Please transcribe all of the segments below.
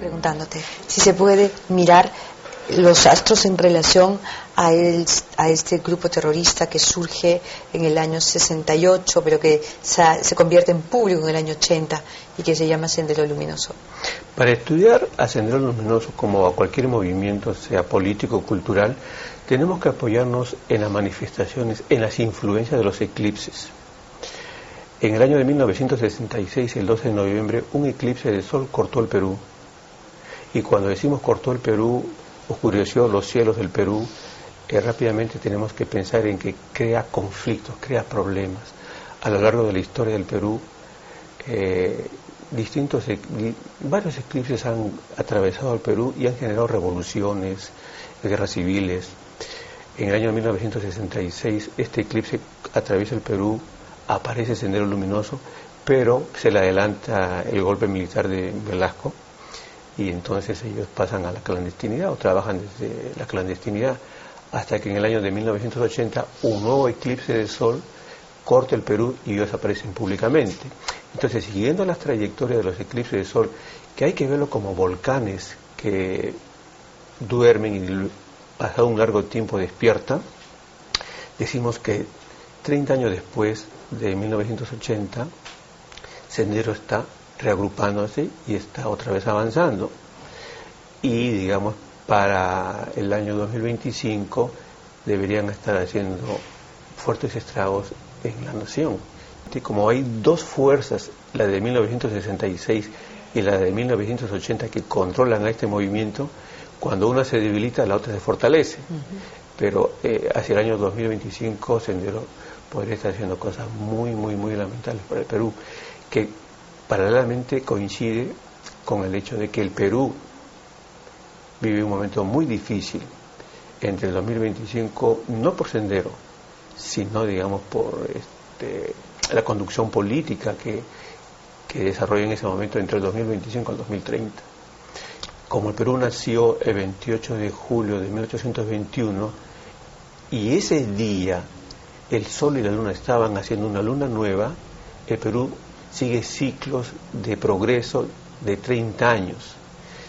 preguntándote si se puede mirar los astros en relación a este grupo terrorista que surge en el año 68, pero que se convierte en público en el año 80 y que se llama Sendero Luminoso. Para estudiar a Sendero Luminoso, como a cualquier movimiento, sea político o cultural, tenemos que apoyarnos en las manifestaciones, en las influencias de los eclipses. En el año de 1966, el 12 de noviembre, un eclipse de sol cortó el Perú. Y cuando decimos cortó el Perú, oscureció los cielos del Perú, rápidamente tenemos que pensar en que crea conflictos, crea problemas. A lo largo de la historia del Perú, varios eclipses han atravesado el Perú y han generado revoluciones, guerras civiles. En el año 1966, este eclipse atraviesa el Perú, aparece Sendero Luminoso, pero se le adelanta el golpe militar de Velasco, y entonces ellos pasan a la clandestinidad o trabajan desde la clandestinidad, hasta que en el año de 1980 un nuevo eclipse de sol corta el Perú y ellos aparecen públicamente. Entonces, siguiendo las trayectorias de los eclipses de sol, que hay que verlo como volcanes que duermen y pasado un largo tiempo despiertan, decimos que 30 años después de 1980, Sendero está reagrupándose y está otra vez avanzando. Y digamos, para el año 2025 deberían estar haciendo fuertes estragos en la nación. Y como hay dos fuerzas, la de 1966 y la de 1980, que controlan a este movimiento, cuando una se debilita, la otra se fortalece. Pero hacia el año 2025 Sendero podría estar haciendo cosas muy, muy, muy lamentables para el Perú, que paralelamente coincide con el hecho de que el Perú vive un momento muy difícil entre el 2025, no por Sendero, sino digamos por la conducción política que desarrolla en ese momento entre el 2025 al 2030. Como el Perú nació el 28 de julio de 1821 y ese día el Sol y la Luna estaban haciendo una luna nueva, el Perú sigue ciclos de progreso de 30 años.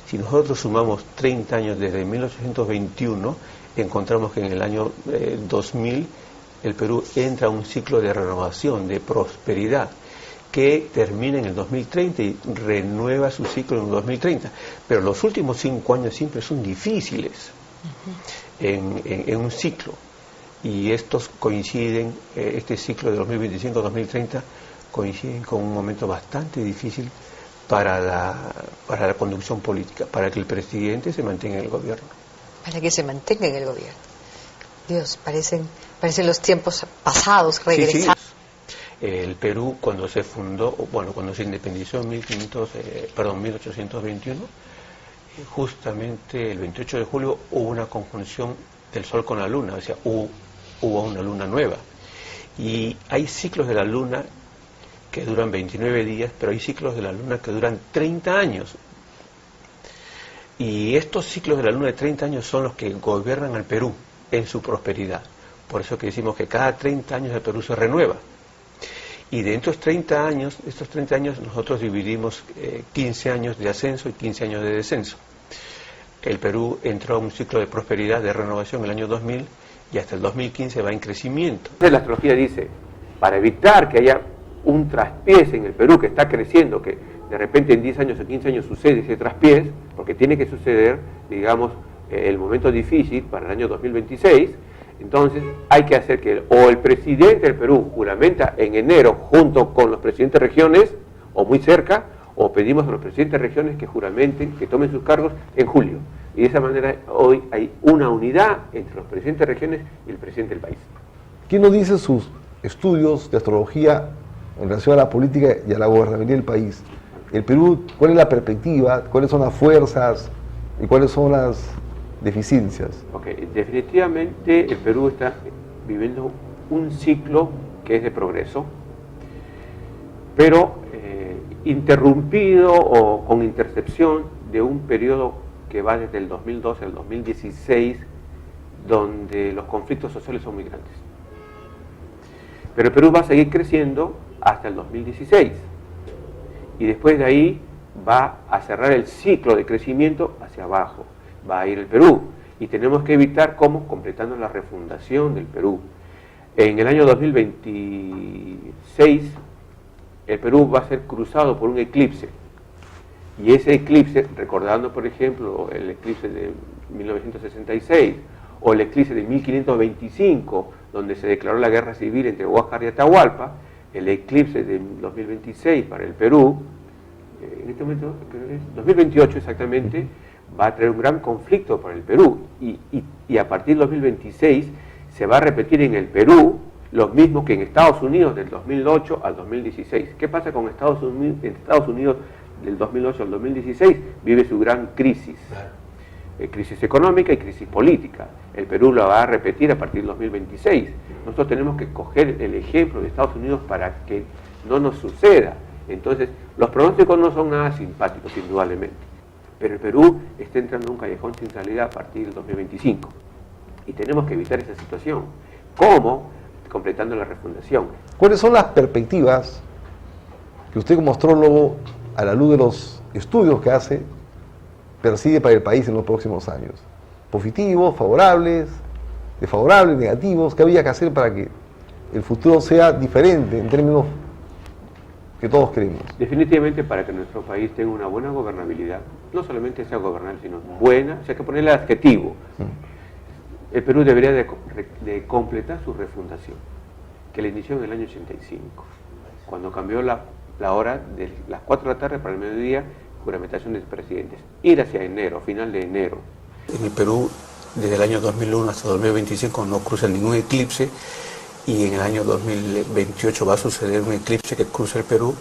Si nosotros sumamos 30 años desde 1821, encontramos que en el año 2000 el Perú entra a un ciclo de renovación, de prosperidad, que termina en el 2030 y renueva su ciclo en el 2030. Pero los últimos 5 años siempre son difíciles en un ciclo. Y estos coinciden, este ciclo de 2025-2030, coinciden con un momento bastante difícil para la conducción política, para que el presidente se mantenga en el gobierno. Para que se mantenga en el gobierno. Dios, parecen los tiempos pasados, regresados. Sí, sí. El Perú, cuando se fundó, cuando se independizó en 1821, justamente el 28 de julio hubo una conjunción del Sol con la Luna, o sea, hubo una luna nueva. Y hay ciclos de la luna que duran 29 días, pero hay ciclos de la luna que duran 30 años. Y estos ciclos de la luna de 30 años son los que gobiernan al Perú en su prosperidad. Por eso que decimos que cada 30 años el Perú se renueva. Y de estos 30 años nosotros dividimos 15 años de ascenso y 15 años de descenso. El Perú entró a un ciclo de prosperidad, de renovación en el año 2000, y hasta el 2015 va en crecimiento. La astrología dice, para evitar que haya un traspiés en el Perú que está creciendo, que de repente en 10 años o 15 años sucede ese traspiés, porque tiene que suceder, digamos, el momento difícil para el año 2026, entonces hay que hacer que o el presidente del Perú juramenta en enero junto con los presidentes de regiones, o muy cerca, o pedimos a los presidentes de regiones que juramenten, que tomen sus cargos en julio. Y de esa manera hoy hay una unidad entre los presidentes de regiones y el presidente del país. ¿Quién nos dice sus estudios de astrología en relación a la política y a la gobernabilidad del país? El Perú, ¿cuál es la perspectiva? ¿Cuáles son las fuerzas? ¿Y cuáles son las deficiencias? Definitivamente el Perú está viviendo un ciclo que es de progreso, pero interrumpido o con intercepción de un periodo que va desde el 2012 al 2016, donde los conflictos sociales son muy grandes. Pero el Perú va a seguir creciendo hasta el 2016. Y después de ahí va a cerrar el ciclo de crecimiento hacia abajo, va a ir el Perú, y tenemos que evitar cómo, completando la refundación del Perú. En el año 2026 el Perú va a ser cruzado por un eclipse, y ese eclipse, recordando por ejemplo el eclipse de 1966 o el eclipse de 1525, donde se declaró la guerra civil entre Huáscar y Atahualpa, el eclipse de 2026 para el Perú, en este momento, 2028 exactamente, va a traer un gran conflicto para el Perú, y a partir del 2026 se va a repetir en el Perú lo mismo que en Estados Unidos del 2008 al 2016. ¿Qué pasa con Estados Unidos? En Estados Unidos del 2008 al 2016 vive su gran crisis, crisis económica y crisis política. El Perú la va a repetir a partir del 2026. Nosotros tenemos que coger el ejemplo de Estados Unidos para que no nos suceda. Entonces, los pronósticos no son nada simpáticos, indudablemente, pero el Perú está entrando en un callejón sin salida a partir del 2025, y tenemos que evitar esa situación. ¿Cómo? Completando la refundación. ¿Cuáles son las perspectivas que usted como astrólogo, a la luz de los estudios que hace, persigue para el país en los próximos años? ¿Positivos, favorables, desfavorables, negativos? ¿Qué había que hacer para que el futuro sea diferente en términos que todos queremos? Definitivamente, para que nuestro país tenga una buena gobernabilidad, no solamente sea gobernable, sino buena, o sea, hay que ponerle adjetivo. El Perú debería de completar su refundación, que la inició en el año 85, cuando cambió la hora de las 4 de la tarde para el mediodía, juramentación de presidentes, ir hacia enero, final de enero. En el Perú, desde el año 2001 hasta 2025 no cruza ningún eclipse, y en el año 2028 va a suceder un eclipse que cruza el Perú,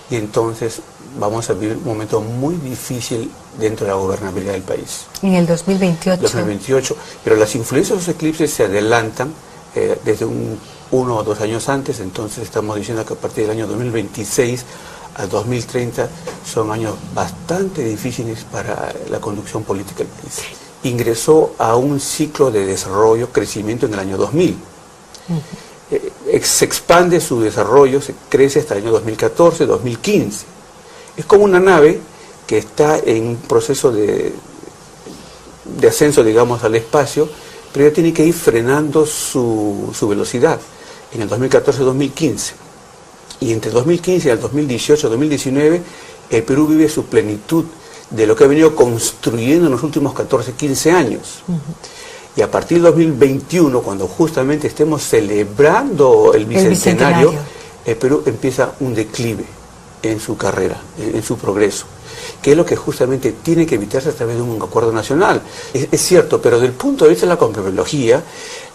y entonces vamos a vivir un momento muy difícil dentro de la gobernabilidad del país. En el 2028. 2028, pero las influencias de los eclipses se adelantan desde 1 o 2 años antes, entonces estamos diciendo que a partir del año 2026 al 2030 son años bastante difíciles para la conducción política del país. Ingresó a un ciclo de desarrollo, crecimiento en el año 2000. Se expande su desarrollo, se crece hasta el año 2014, 2015. Es como una nave que está en un proceso de ascenso, digamos, al espacio, pero ya tiene que ir frenando su velocidad en el 2014-2015. Y entre 2015 y el 2018-2019, el Perú vive su plenitud de lo que ha venido construyendo en los últimos 14-15 años. Y a partir del 2021, cuando justamente estemos celebrando el bicentenario, el Perú empieza un declive en su carrera, en su progreso, que es lo que justamente tiene que evitarse a través de un acuerdo nacional. Es cierto, pero desde el punto de vista de la compatibilidad,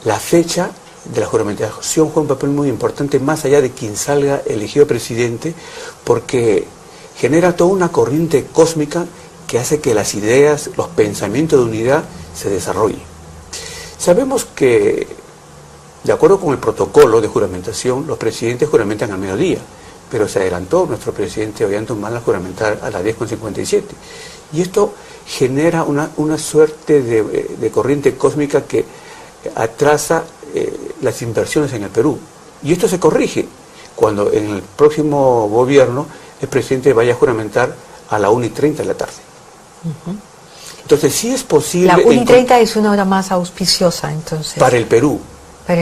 la fecha de la juramentación juega un papel muy importante, más allá de quien salga elegido presidente, porque genera toda una corriente cósmica que hace que las ideas, los pensamientos de unidad se desarrollen. Sabemos que, de acuerdo con el protocolo de juramentación, los presidentes juramentan al mediodía, pero se adelantó nuestro presidente Ollanta a juramentar a las 10:57. Y esto genera una suerte de corriente cósmica que atrasa las inversiones en el Perú. Y esto se corrige cuando en el próximo gobierno el presidente vaya a juramentar a la 1:30 de la tarde. Entonces sí es posible... La 1:30 es una hora más auspiciosa, entonces. Para el Perú,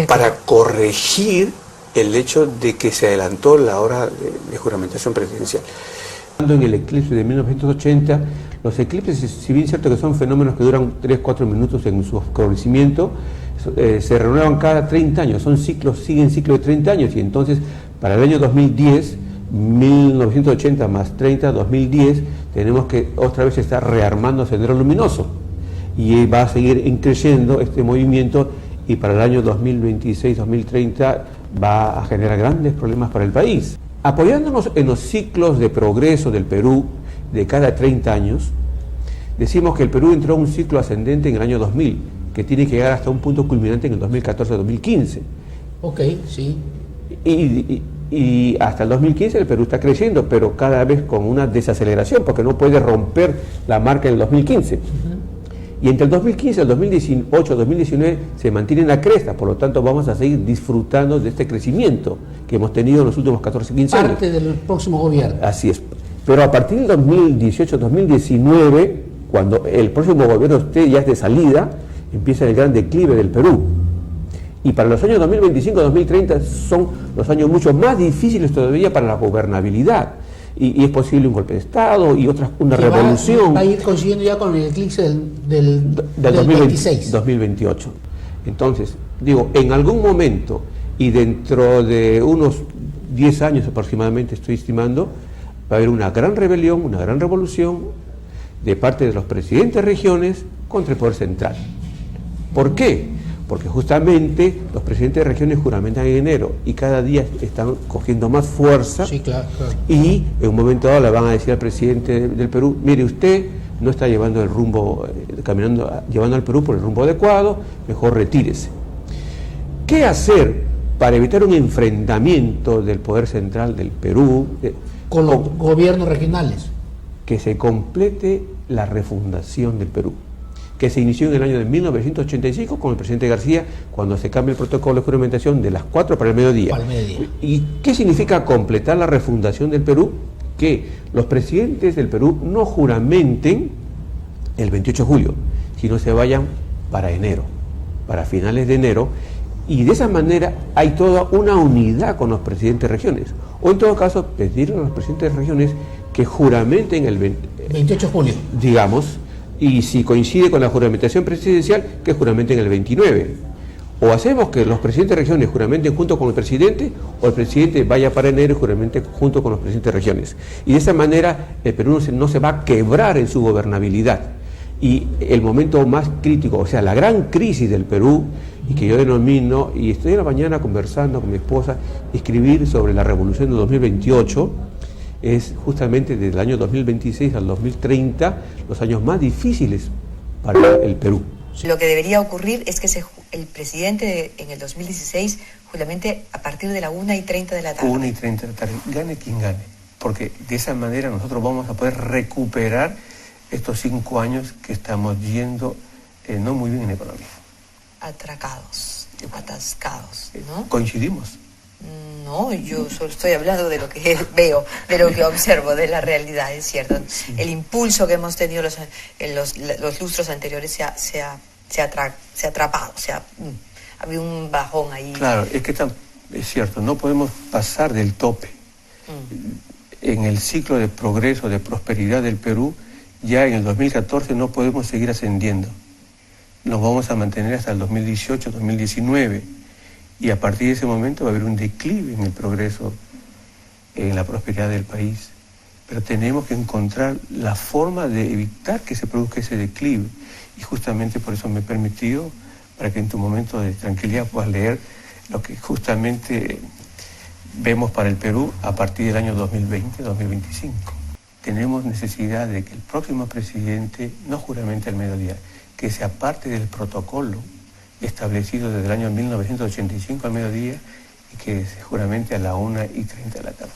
para corregir el hecho de que se adelantó la hora de juramentación presidencial. En el eclipse de 1980, los eclipses, si bien es cierto que son fenómenos que duran 3-4 minutos en su esclarecimiento, se renuevan cada 30 años, son ciclos, siguen ciclos de 30 años, y entonces para el año 2010, 1980 más 30, 2010, tenemos que otra vez estar rearmando Sendero Luminoso, y va a seguir creciendo este movimiento, y para el año 2026-2030 va a generar grandes problemas para el país. Apoyándonos en los ciclos de progreso del Perú de cada 30 años, decimos que el Perú entró a un ciclo ascendente en el año 2000, que tiene que llegar hasta un punto culminante en el 2014-2015. Ok, sí. Y hasta el 2015 el Perú está creciendo, pero cada vez con una desaceleración, porque no puede romper la marca del 2015. Y entre el 2015 y el 2018, 2019 se mantiene en la cresta, por lo tanto vamos a seguir disfrutando de este crecimiento que hemos tenido en los últimos 14, 15 años. Parte del próximo gobierno. Así es. Pero a partir del 2018-2019, cuando el próximo gobierno esté ya de salida, empieza el gran declive del Perú. Y para los años 2025-2030 son los años mucho más difíciles todavía para la gobernabilidad. Y es posible un golpe de Estado y una revolución. Va a ir coincidiendo ya con el eclipse del 2026. 2028. Entonces, digo, en algún momento y dentro de unos 10 años aproximadamente, estoy estimando, va a haber una gran rebelión, una gran revolución de parte de los presidentes de regiones contra el poder central. ¿Por qué? Porque justamente los presidentes de regiones juramentan en enero y cada día están cogiendo más fuerza. Sí, claro. Y en un momento dado le van a decir al presidente del Perú: mire, usted no está llevando el rumbo, llevando al Perú por el rumbo adecuado, mejor retírese. ¿Qué hacer para evitar un enfrentamiento del poder central del Perú con los gobiernos regionales? Que se complete la refundación del Perú, que se inició en el año de 1985 con el presidente García, cuando se cambia el protocolo de juramentación de las 4 para el mediodía. ¿Y qué significa completar la refundación del Perú? Que los presidentes del Perú no juramenten el 28 de julio, sino se vayan para enero, para finales de enero, y de esa manera hay toda una unidad con los presidentes de regiones. O en todo caso, pedirle a los presidentes de regiones que juramenten el 28 de julio. Digamos, y si coincide con la juramentación presidencial, que juramenten el 29. O hacemos que los presidentes de regiones juramenten junto con el presidente, o el presidente vaya para enero y juramente junto con los presidentes de regiones. Y de esa manera el Perú no se va a quebrar en su gobernabilidad. Y el momento más crítico, o sea, la gran crisis del Perú, y que yo denomino, y estoy en la mañana conversando con mi esposa, escribir sobre la revolución de 2028, es justamente desde el año 2026 al 2030 los años más difíciles para el Perú. Lo que debería ocurrir es que el presidente en el 2016 justamente a partir de la 1:30 de la tarde. 1:30 de la tarde, gane quien gane, porque de esa manera nosotros vamos a poder recuperar estos 5 años que estamos yendo no muy bien en economía. Atracados, atascados, ¿no? ¿Coincidimos? No, yo solo estoy hablando de lo que veo, de lo que observo, de la realidad, es cierto. Sí. El impulso que hemos tenido en los lustros anteriores se ha atrapado, ha habido un bajón ahí. Claro, es que es cierto, no podemos pasar del tope. En el ciclo de progreso, de prosperidad del Perú, ya en el 2014 no podemos seguir ascendiendo. Nos vamos a mantener hasta el 2018, 2019. Y a partir de ese momento va a haber un declive en el progreso, en la prosperidad del país. Pero tenemos que encontrar la forma de evitar que se produzca ese declive. Y justamente por eso me he permitido, para que en tu momento de tranquilidad puedas leer lo que justamente vemos para el Perú a partir del año 2020-2025. Tenemos necesidad de que el próximo presidente no juramente al mediodía, que sea parte del protocolo establecido desde el año 1985 al mediodía y que se juramente a la 1:30 de la tarde,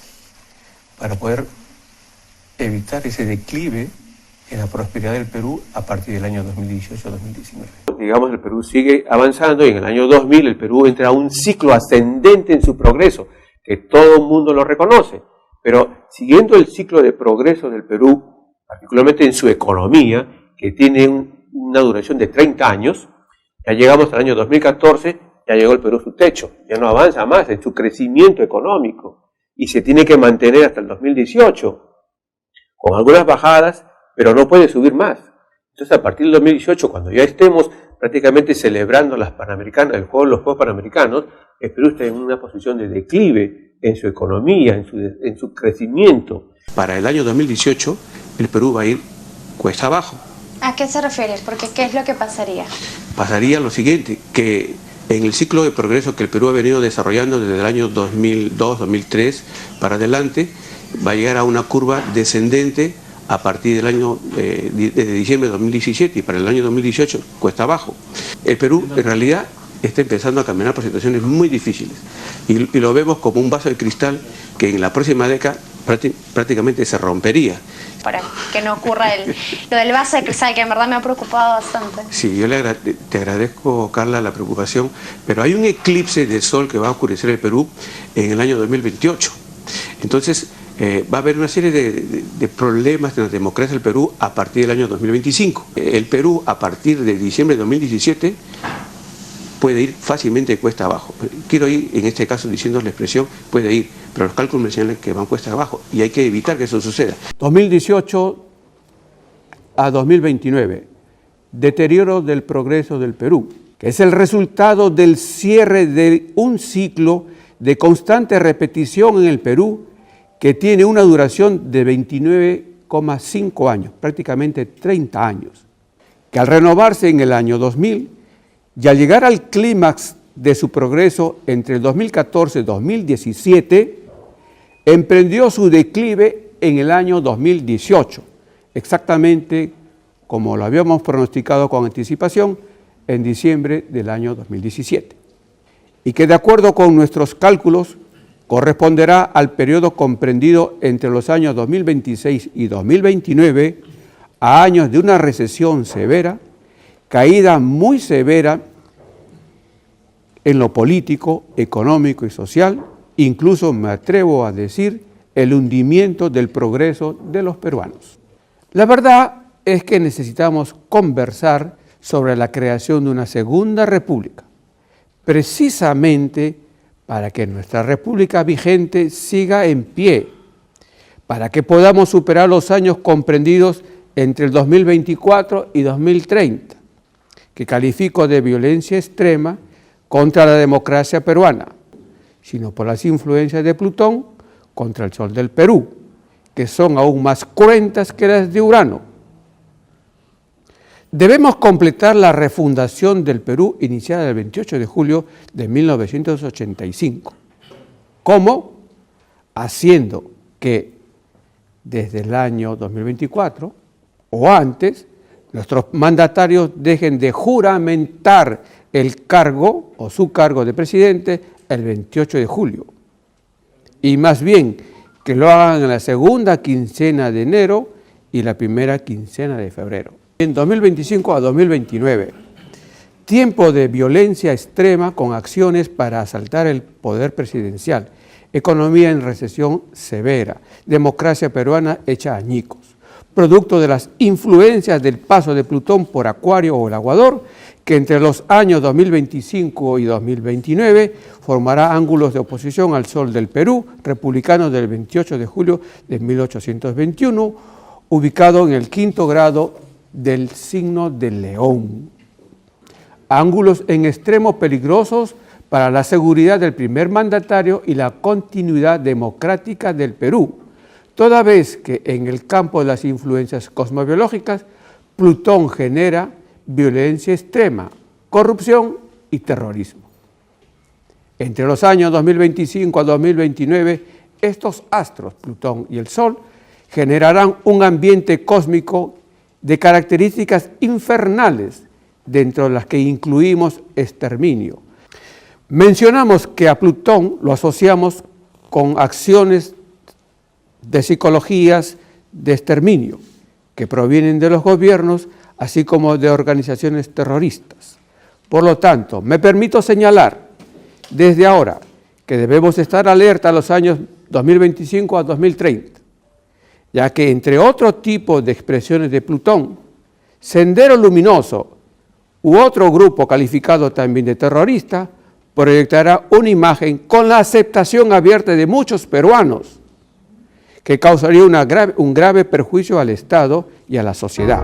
para poder evitar ese declive en la prosperidad del Perú a partir del año 2018-2019. Digamos, el Perú sigue avanzando y en el año 2000 el Perú entra a un ciclo ascendente en su progreso, que todo el mundo lo reconoce, pero siguiendo el ciclo de progreso del Perú, particularmente en su economía, que tiene una duración de 30 años, ya llegamos al año 2014, ya llegó el Perú a su techo, ya no avanza más en su crecimiento económico y se tiene que mantener hasta el 2018, con algunas bajadas, pero no puede subir más. Entonces a partir del 2018, cuando ya estemos prácticamente celebrando las Panamericanas, los Juegos Panamericanos, el Perú está en una posición de declive en su economía, en su crecimiento. Para el año 2018, el Perú va a ir cuesta abajo. ¿A qué se refiere? Porque ¿qué es lo que pasaría? Pasaría lo siguiente, que en el ciclo de progreso que el Perú ha venido desarrollando desde el año 2002, 2003 para adelante, va a llegar a una curva descendente a partir del año, desde diciembre de 2017 y para el año 2018, cuesta abajo. El Perú en realidad está empezando a caminar por situaciones muy difíciles y lo vemos como un vaso de cristal que en la próxima década prácticamente se rompería. Para que no ocurra lo del vaso de cristal, que en verdad me ha preocupado bastante. Sí, yo te agradezco, Carla, la preocupación, pero hay un eclipse de sol que va a oscurecer el Perú en el año 2028. Entonces, va a haber una serie de problemas en la democracia del Perú a partir del año 2025. El Perú, a partir de diciembre de 2017, puede ir fácilmente de cuesta abajo. Quiero ir, en este caso, diciendo la expresión, puede ir, pero los cálculos me señalan que van cuesta abajo y hay que evitar que eso suceda. 2018 a 2029, deterioro del progreso del Perú, que es el resultado del cierre de un ciclo de constante repetición en el Perú que tiene una duración de 29,5 años, prácticamente 30 años, que al renovarse en el año 2000 y al llegar al clímax de su progreso entre el 2014 y 2017, emprendió su declive en el año 2018, exactamente como lo habíamos pronosticado con anticipación en diciembre del año 2017, y que de acuerdo con nuestros cálculos corresponderá al periodo comprendido entre los años 2026 y 2029, a años de una recesión severa, caída muy severa en lo político, económico y social, incluso me atrevo a decir el hundimiento del progreso de los peruanos. La verdad es que necesitamos conversar sobre la creación de una segunda república, precisamente para que nuestra república vigente siga en pie, para que podamos superar los años comprendidos entre el 2024 y 2030, que califico de violencia extrema contra la democracia peruana, sino por las influencias de Plutón contra el Sol del Perú, que son aún más cruentas que las de Urano. Debemos completar la refundación del Perú iniciada el 28 de julio de 1985. ¿Cómo? Haciendo que desde el año 2024 o antes nuestros mandatarios dejen de juramentar el cargo o su cargo de presidente el 28 de julio. Y más bien que lo hagan en la segunda quincena de enero y la primera quincena de febrero. En 2025 a 2029, tiempo de violencia extrema con acciones para asaltar el poder presidencial, economía en recesión severa, democracia peruana hecha añicos, producto de las influencias del paso de Plutón por Acuario o el Aguador, que entre los años 2025 y 2029 formará ángulos de oposición al Sol del Perú, republicano del 28 de julio de 1821, ubicado en el 5º grado del signo de León. Ángulos en extremo peligrosos para la seguridad del primer mandatario y la continuidad democrática del Perú, toda vez que en el campo de las influencias cosmobiológicas, Plutón genera violencia extrema, corrupción y terrorismo. Entre los años 2025 a 2029, estos astros, Plutón y el Sol, generarán un ambiente cósmico de características infernales, dentro de las que incluimos exterminio. Mencionamos que a Plutón lo asociamos con acciones de psicologías de exterminio, que provienen de los gobiernos, así como de organizaciones terroristas. Por lo tanto, me permito señalar desde ahora que debemos estar alerta a los años 2025 a 2030, ya que entre otro tipo de expresiones de Plutón, Sendero Luminoso u otro grupo calificado también de terrorista, proyectará una imagen con la aceptación abierta de muchos peruanos, que causaría un grave perjuicio al Estado y a la sociedad.